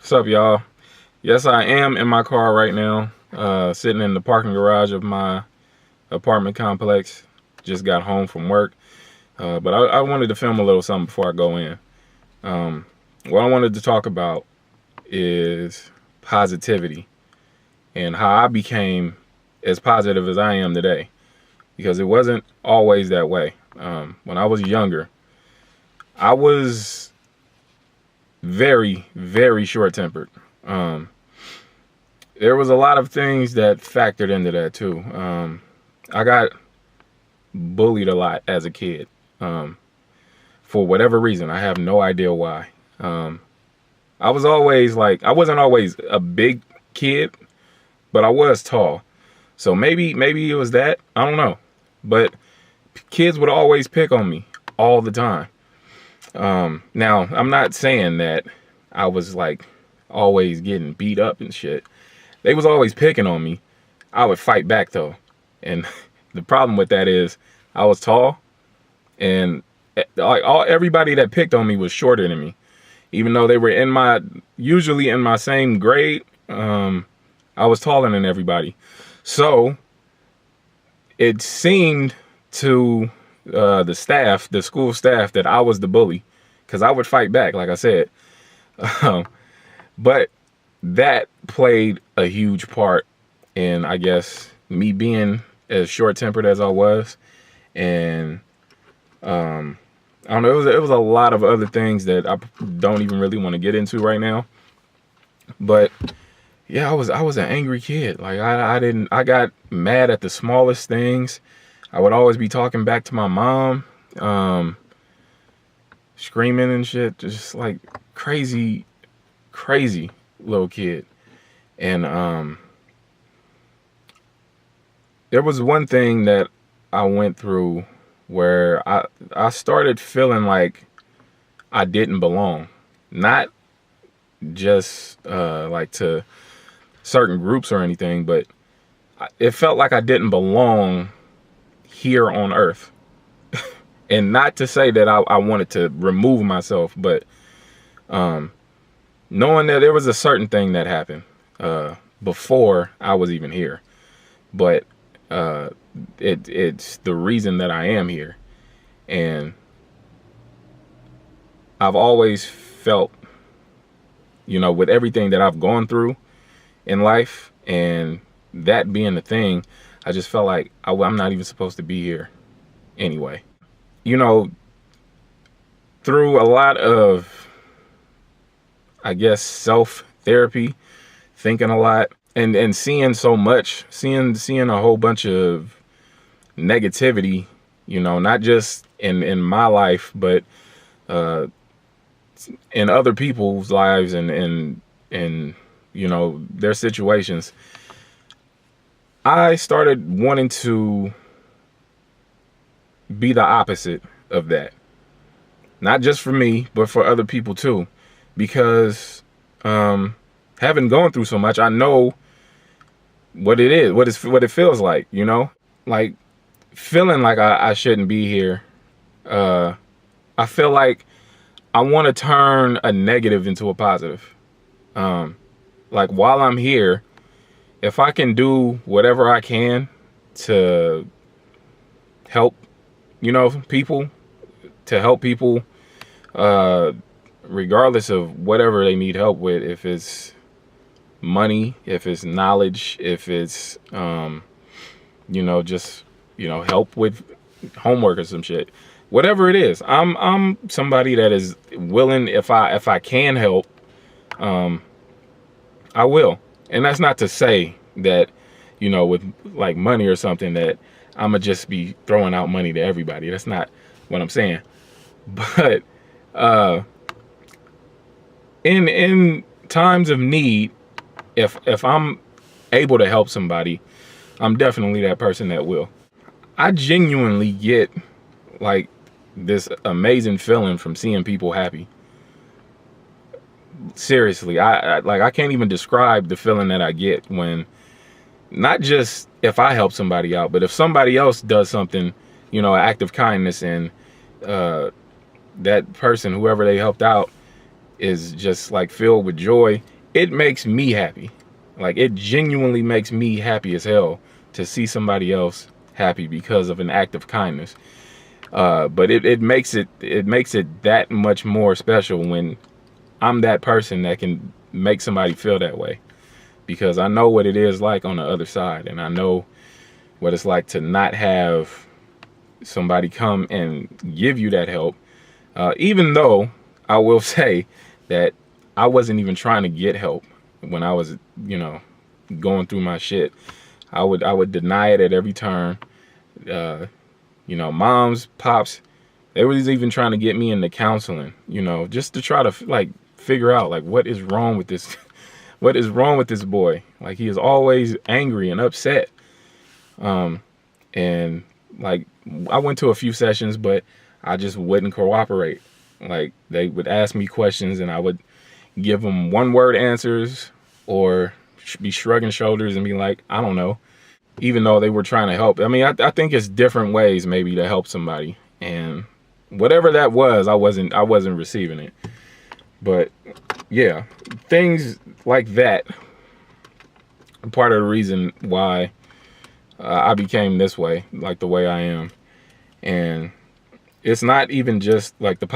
What's up, y'all? Yes, I am in my car right now, sitting in the parking garage of my apartment complex. Just got home from work, but I wanted to film a little something before I go in. What I wanted to talk about is positivity and how I became as positive as I am today, because it wasn't always that way. When I was younger, I was very, very short-tempered. There was a lot of things that factored into that too. I got bullied a lot as a kid, for whatever reason. I have no idea why. I was always like, I wasn't always a big kid, but I was tall. So maybe it was that. I don't know. But kids would always pick on me all the time. Now, I'm not saying that I was like always getting beat up and shit. They was always picking on me. I would fight back though. And the problem with that is I was tall, and everybody that picked on me was shorter than me. Even though they were usually in my same grade, I was taller than everybody. So it seemed to the school staff, that I was the bully, because I would fight back, like I said. But that played a huge part in, I guess, me being as short-tempered as I was. And I don't know, it was a lot of other things that I don't even really want to get into right now. But yeah, I was an angry kid. Like I got mad at the smallest things. I would always be talking back to my mom, screaming and shit, just like crazy little kid. And there was one thing that I went through where I started feeling like I didn't belong. Not just like to certain groups or anything, but it felt like I didn't belong here on earth. And not to say that I wanted to remove myself, but knowing that there was a certain thing that happened before I was even here, but it's the reason that I am here. And I've always felt, with everything that I've gone through in life, and that being the thing, I just felt like I'm not even supposed to be here anyway. Through a lot of, I guess, self-therapy, thinking a lot, and seeing so much, seeing a whole bunch of negativity, not just in my life, but in other people's lives, and their situations, I started wanting to be the opposite of that. Not just for me, but for other people too. Because having gone through so much, I know what it is, what it feels like, like feeling like I shouldn't be here. I feel like I want to turn a negative into a positive. Like while I'm here, if I can do whatever I can to help, people, regardless of whatever they need help with, if it's money, if it's knowledge, if it's, just, help with homework or some shit, whatever it is, I'm somebody that is willing, if I can help, I will. And that's not to say that, with like money or something, that I'ma just be throwing out money to everybody. That's not what I'm saying. But in times of need, if I'm able to help somebody, I'm definitely that person that will. I genuinely get like this amazing feeling from seeing people happy. Seriously, I can't even describe the feeling that I get when, not just if I help somebody out, but if somebody else does something, an act of kindness, and that person, whoever they helped out, is just like filled with joy, it makes me happy. Like, it genuinely makes me happy as hell to see somebody else happy because of an act of kindness. But it makes it that much more special when I'm that person that can make somebody feel that way, because I know what it is like on the other side, and I know what it's like to not have somebody come and give you that help. Even though I will say that I wasn't even trying to get help when I was, going through my shit. I would deny it at every turn. Moms, pops, they was even trying to get me into counseling, just to try to like figure out like what is wrong with this, what is wrong with this boy. Like, he is always angry and upset. And like, I went to a few sessions, but I just wouldn't cooperate. Like, they would ask me questions and I would give them one word answers, or be shrugging shoulders and be like, I don't know, even though they were trying to help. I mean, I think it's different ways maybe to help somebody, and whatever that was, I wasn't receiving it. But yeah, things like that are part of the reason why I became this way, like the way I am. And it's not even just like the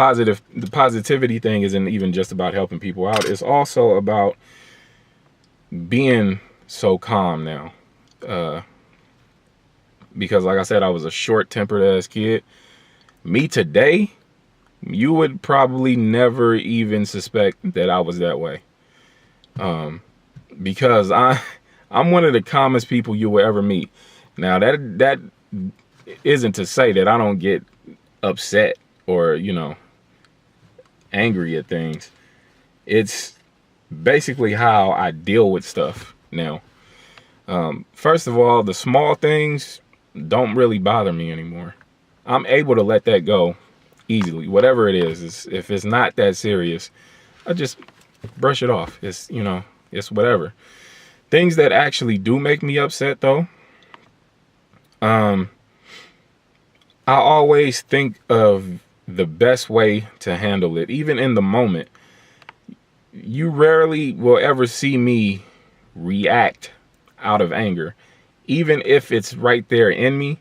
positivity thing isn't even just about helping people out. It's also about being so calm now. Because like I said, I was a short-tempered ass kid. Me today, you would probably never even suspect that I was that way. Because I'm one of the calmest people you will ever meet. Now that isn't to say that I don't get upset or, angry at things. It's basically how I deal with stuff now. First of all, the small things don't really bother me anymore. I'm able to let that go easily. Whatever it is, if it's not that serious, I just brush it off. It's, it's whatever. Things that actually do make me upset though, I always think of the best way to handle it. Even in the moment, you rarely will ever see me react out of anger, even if it's right there in me.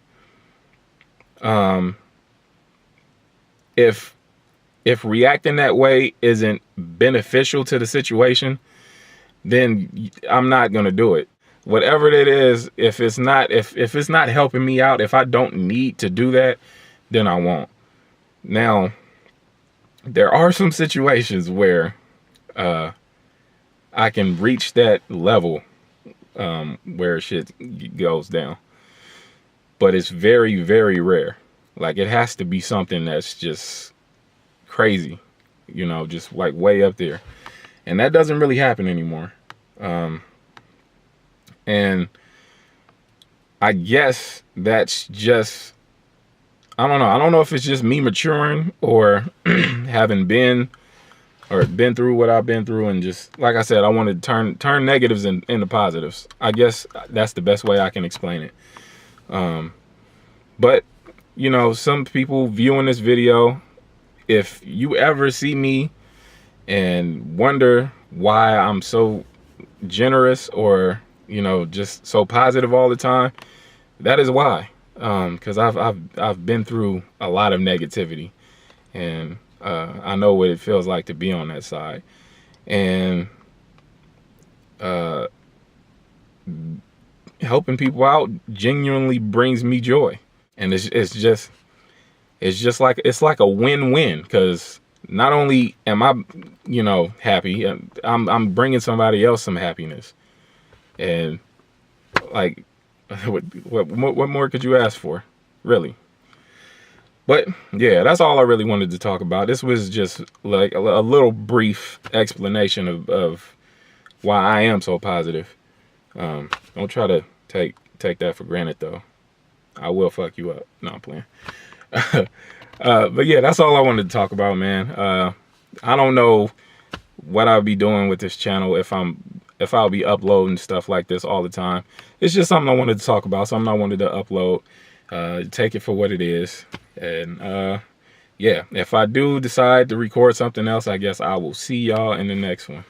If reacting that way isn't beneficial to the situation, then I'm not gonna do it. Whatever it is, if it's not helping me out, if I don't need to do that, then I won't. Now, there are some situations where I can reach that level where shit goes down, but it's very, very rare. Like, it has to be something that's just crazy, just like way up there, and that doesn't really happen anymore. And I guess that's just, I don't know if it's just me maturing, or having been through what I've been through, and just, like I said, I want to turn negatives into positives. I guess that's the best way I can explain it. But some people viewing this video, if you ever see me and wonder why I'm so generous, or just so positive all the time, that is why. Because I've been through a lot of negativity, and I know what it feels like to be on that side, and helping people out genuinely brings me joy. And it's just like a win-win, because not only am I happy, I'm bringing somebody else some happiness. And like, what more could you ask for, really? But yeah, that's all I really wanted to talk about. This was just like a little brief explanation of why I am so positive. Don't try to take that for granted though. I will fuck you up. No, I'm playing. But yeah, that's all I wanted to talk about, man. I don't know what I'll be doing with this channel, if I'll be uploading stuff like this all the time. It's just something I wanted to talk about, something I wanted to upload. Take it for what it is. And yeah, if I do decide to record something else, I guess I will see y'all in the next one.